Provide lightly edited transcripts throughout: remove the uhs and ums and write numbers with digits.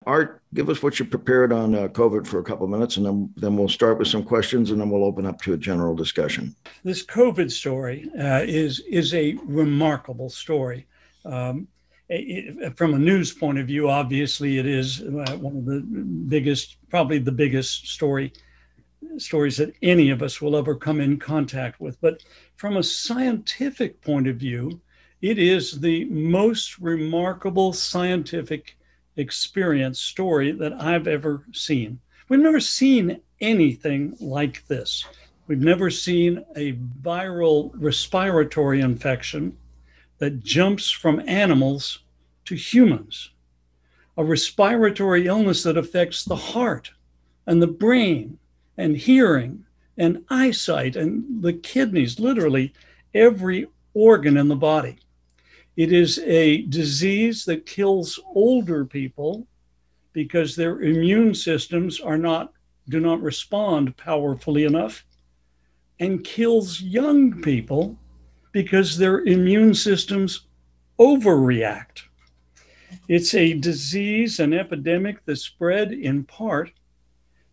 Art, give us what you prepared on COVID for a couple of minutes, and then we'll start with some questions, and then we'll open up to a general discussion. This COVID story is a remarkable story. Um, from a news point of view, obviously, it is one of the biggest, probably the biggest stories that any of us will ever come in contact with. But from a scientific point of view, it is the most remarkable scientific experience story that I've ever seen. We've never seen anything like this. We've never seen a viral respiratory infection that jumps from animals to humans, a respiratory illness that affects the heart and the brain and hearing and eyesight and the kidneys, literally every organ in the body. It is a disease that kills older people because their immune systems do not respond powerfully enough, and kills young people because their immune systems overreact. It's a disease, an epidemic that spread in part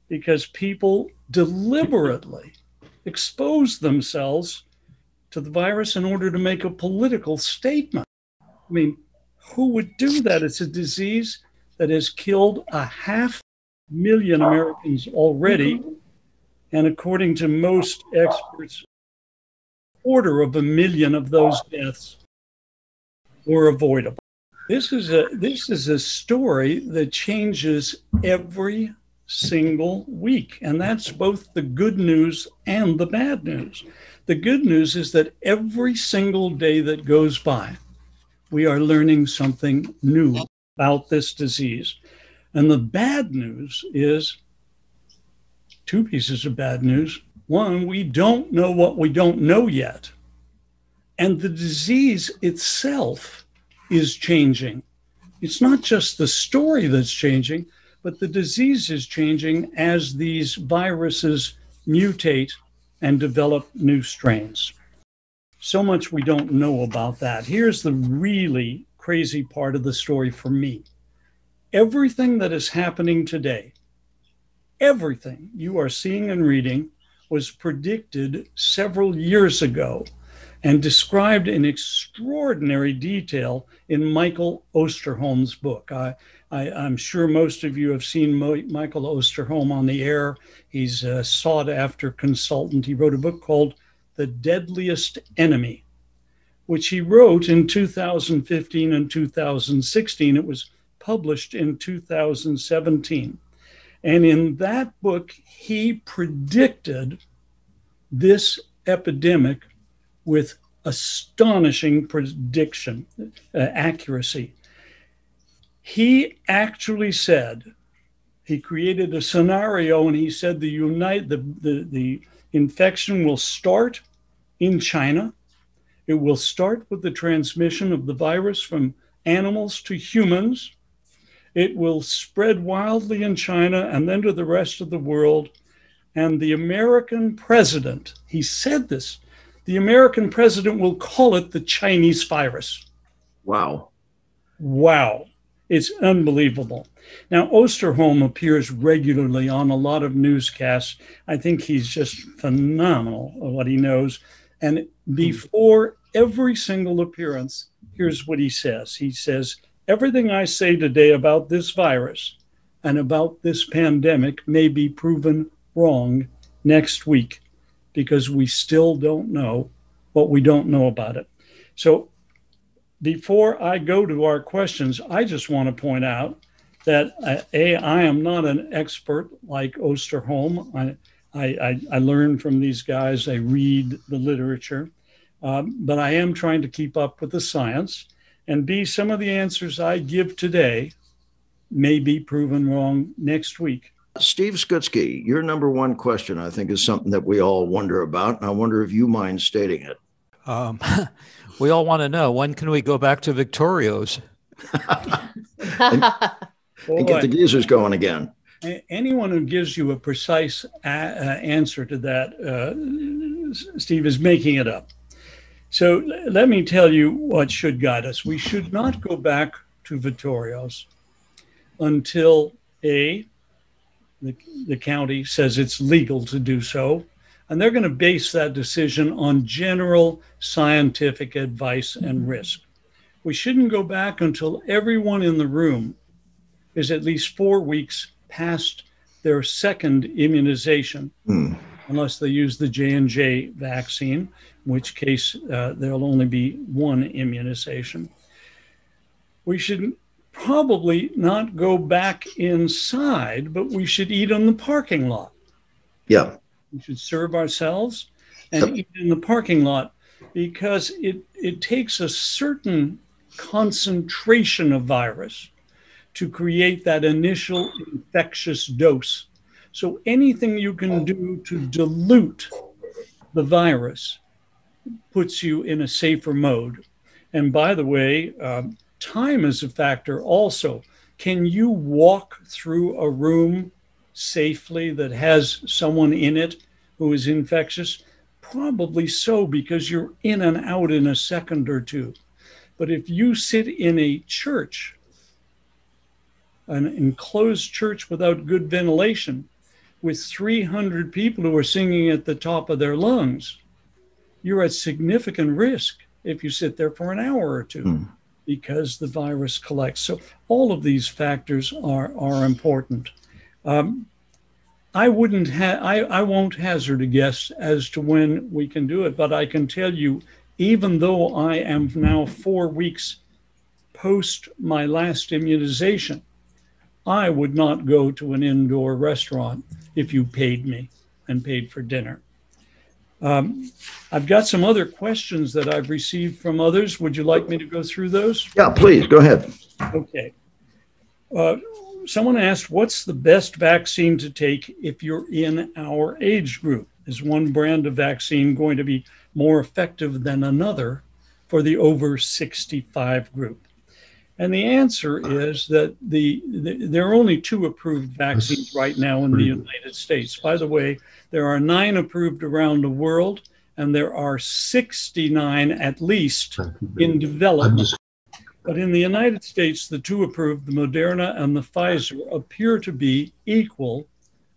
because people deliberately expose themselves to the virus in order to make a political statement. I mean, who would do that? It's a disease that has killed 500,000 Americans already. And according to most experts, 250,000 of those deaths were avoidable. This is a story that changes every single week. And that's both the good news and the bad news. The good news is that every single day that goes by, we are learning something new about this disease. And the bad news is two pieces of bad news. One, we don't know what we don't know yet. And the disease itself is changing. It's not just the story that's changing, but the disease is changing as these viruses mutate and develop new strains. So much we don't know about that. Here's the really crazy part of the story for me. Everything that is happening today, everything you are seeing and reading was predicted several years ago and described in extraordinary detail in Michael Osterholm's book. I'm sure most of you have seen Michael Osterholm on the air. He's a sought after consultant. He wrote a book called The Deadliest Enemy, which he wrote in 2015 and 2016. It was published in 2017. And in that book, he predicted this epidemic with astonishing prediction accuracy. He actually said, he created a scenario and he said the infection will start in China. It will start with the transmission of the virus from animals to humans. It will spread wildly in China and then to the rest of the world. And the American president, he said this, the American president will call it the Chinese virus. Wow. Wow. It's unbelievable. Now, Osterholm appears regularly on a lot of newscasts. I think he's just phenomenal at what he knows. And before every single appearance, here's what he says. He says, everything I say today about this virus and about this pandemic may be proven wrong next week because we still don't know what we don't know about it. So before I go to our questions, I just want to point out that I am not an expert like Osterholm. I learn from these guys. I read the literature, but I am trying to keep up with the science. And B, some of the answers I give today may be proven wrong next week. Steve Skutsky, your number one question, I think, is something that we all wonder about. And I wonder if you mind stating it. We all want to know, when can we go back to Victorio's? and get the geezers going again. Anyone who gives you a precise answer to that, Steve, is making it up. So let me tell you what should guide us. We should not go back to Vittorio's. until the county says it's legal to do so. And they're going to base that decision on general scientific advice and risk. We shouldn't go back until everyone in the room is at least 4 weeks past their second immunization, unless they use the J&J vaccine, in which case there'll only be one immunization. We should probably not go back inside, but we should eat in the parking lot. Yeah. We should serve ourselves and eat in the parking lot, because it takes a certain concentration of virus to create that initial infectious dose. So anything you can do to dilute the virus puts you in a safer mode. And by the way, time is a factor also. Can you walk through a room safely that has someone in it who is infectious? Probably so, because you're in and out in a second or two. But if you sit in a church, an enclosed church without good ventilation, with 300 people who are singing at the top of their lungs, you're at significant risk if you sit there for an hour or two, because the virus collects. So all of these factors are important. I won't hazard a guess as to when we can do it, but I can tell you, even though I am now 4 weeks post my last immunization, I would not go to an indoor restaurant if you paid me and paid for dinner. I've got some other questions that I've received from others. Would you like me to go through those? Yeah, please, go ahead. Okay. Someone asked, what's the best vaccine to take if you're in our age group? Is one brand of vaccine going to be more effective than another for the over 65 group? And the answer is that there are only 2 approved vaccines right now in the United States. By the way, there are 9 approved around the world, and there are 69 at least in development. But in the United States, the 2 approved, the Moderna and the Pfizer, appear to be equal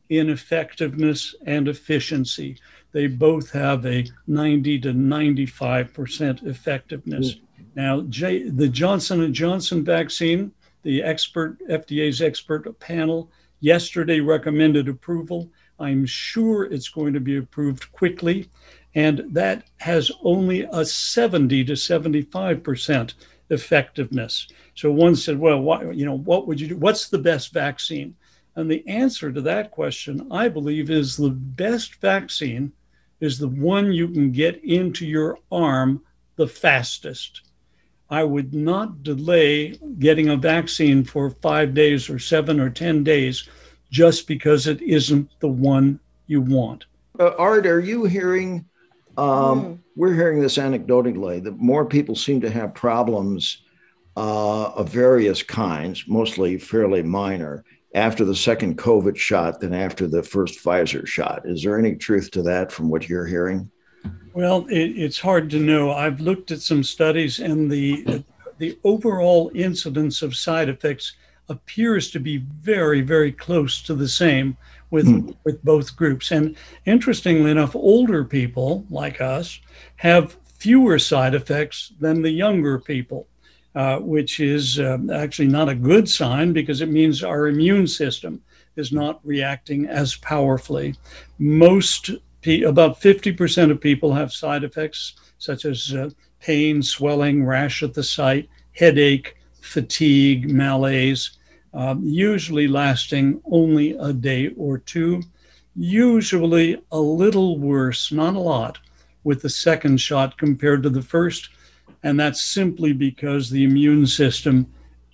in effectiveness and efficiency. They both have a 90 to 95% effectiveness. Now, the Johnson & Johnson vaccine, the FDA's expert panel yesterday recommended approval. I'm sure it's going to be approved quickly, and that has only a 70 to 75% effectiveness. So one said, well, what would you do? What's the best vaccine? And the answer to that question, I believe, is the best vaccine is the one you can get into your arm the fastest. I would not delay getting a vaccine for 5 days or 7 or 10 days just because it isn't the one you want. Art, are you hearing, we're hearing this anecdotally, that more people seem to have problems of various kinds, mostly fairly minor, after the second COVID shot than after the first Pfizer shot. Is there any truth to that from what you're hearing? Well, it's hard to know. I've looked at some studies, and the overall incidence of side effects appears to be very, very close to the same with both groups. And interestingly enough, older people like us have fewer side effects than the younger people, which is actually not a good sign, because it means our immune system is not reacting as powerfully. About 50% of people have side effects such as pain, swelling, rash at the site, headache, fatigue, malaise, usually lasting only a day or 2, usually a little worse, not a lot, with the second shot compared to the first. And that's simply because the immune system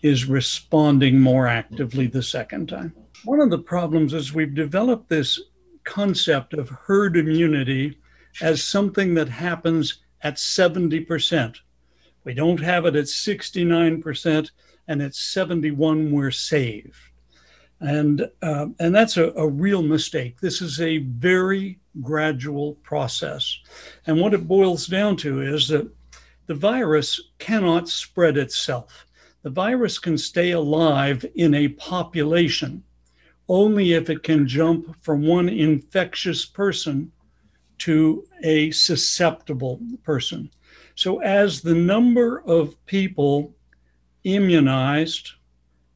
is responding more actively the second time. One of the problems is we've developed this concept of herd immunity as something that happens at 70%. We don't have it at 69%, and at 71 we're saved. And that's a real mistake. This is a very gradual process. And what it boils down to is that the virus cannot spread itself. The virus can stay alive in a population only if it can jump from one infectious person to a susceptible person. So as the number of people immunized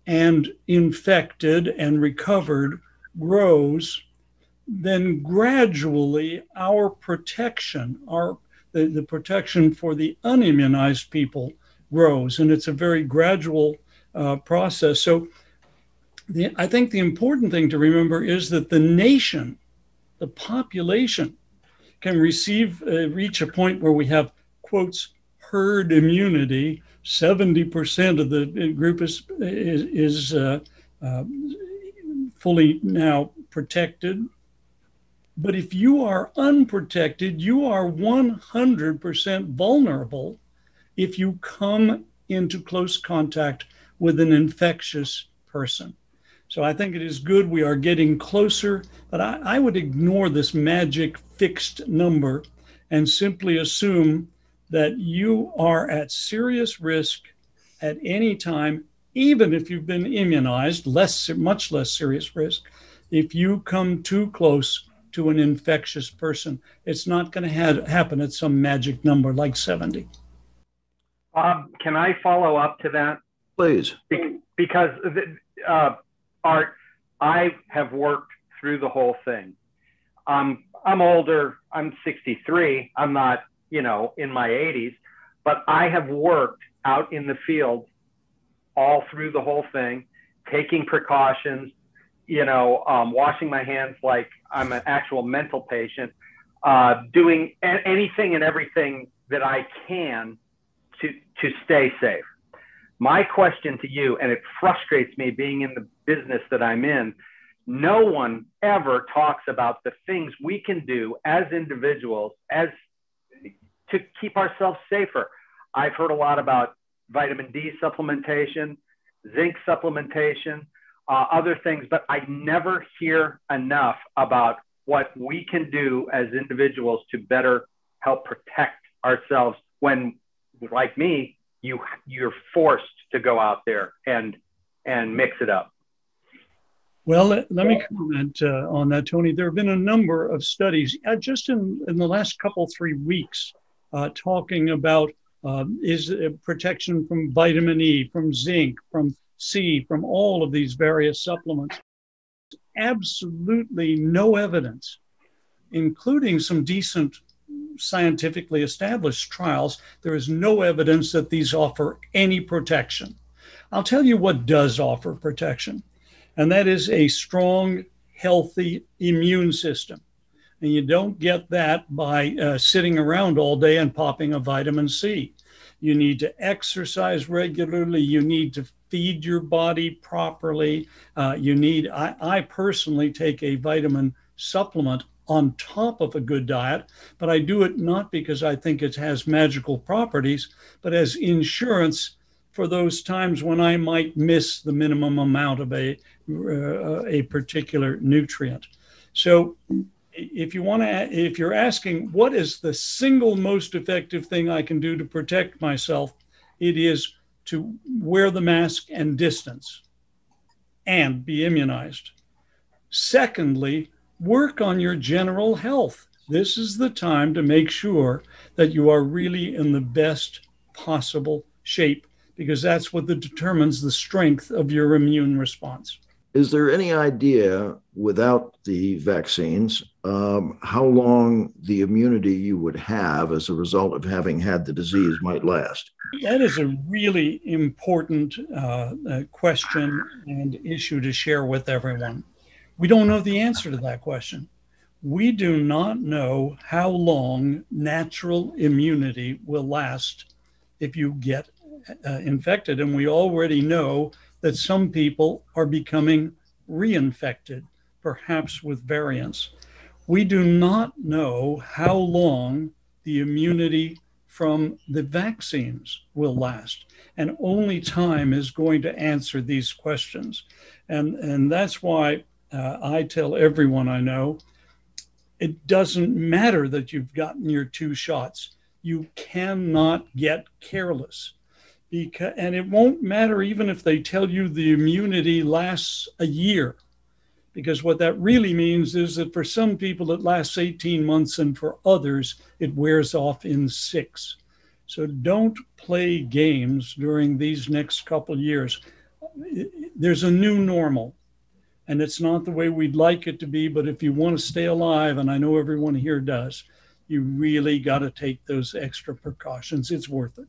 and infected and recovered grows, then gradually our protection, the protection for the unimmunized people grows. And it's a very gradual process. So I think the important thing to remember is that the nation, the population, can reach a point where we have, quotes, herd immunity. 70% of the group is fully now protected. But if you are unprotected, you are 100% vulnerable if you come into close contact with an infectious person. So I think it is good we are getting closer, but I would ignore this magic fixed number and simply assume that you are at serious risk at any time, even if you've been immunized, much less serious risk. If you come too close to an infectious person, it's not going to happen at some magic number like 70. Can I follow up to that? Please. Because Art, I have worked through the whole thing. I'm older. I'm 63. I'm not, in my 80s, but I have worked out in the field all through the whole thing, taking precautions, washing my hands like I'm an actual mental patient, doing anything and everything that I can to stay safe. My question to you, and it frustrates me being in the business that I'm in, no one ever talks about the things we can do as individuals to keep ourselves safer. I've heard a lot about vitamin D supplementation, zinc supplementation, other things, but I never hear enough about what we can do as individuals to better help protect ourselves when, like me, you're forced to go out there and mix it up. Well, let me comment on that, Tony. There have been a number of studies just in the last 3 weeks talking about is protection from vitamin E, from zinc, from C, from all of these various supplements. Absolutely no evidence, including some decent scientifically established trials. There is no evidence that these offer any protection. I'll tell you what does offer protection, and that is a strong, healthy immune system. And you don't get that by sitting around all day and popping a vitamin C. You need to exercise regularly. You need to feed your body properly. I personally take a vitamin supplement on top of a good diet, but I do it not because I think it has magical properties, but as insurance for those times when I might miss the minimum amount of a particular nutrient. So if you're asking what is the single most effective thing I can do to protect myself, it is to wear the mask and distance and be immunized. Secondly, work on your general health. This is the time to make sure that you are really in the best possible shape, because that's what determines the strength of your immune response. Is there any idea, without the vaccines, how long the immunity you would have as a result of having had the disease might last? That is a really important question and issue to share with everyone. We don't know the answer to that question. We do not know how long natural immunity will last if you get infected. And we already know that some people are becoming reinfected, perhaps with variants. We do not know how long the immunity from the vaccines will last. And only time is going to answer these questions. And that's why I tell everyone I know, it doesn't matter that you've gotten your 2 shots. You cannot get careless. and it won't matter even if they tell you the immunity lasts a year, because what that really means is that for some people it lasts 18 months and for others it wears off in 6. So don't play games during these next couple of years. There's a new normal, and it's not the way we'd like it to be, but if you want to stay alive, and I know everyone here does, you really got to take those extra precautions. It's worth it.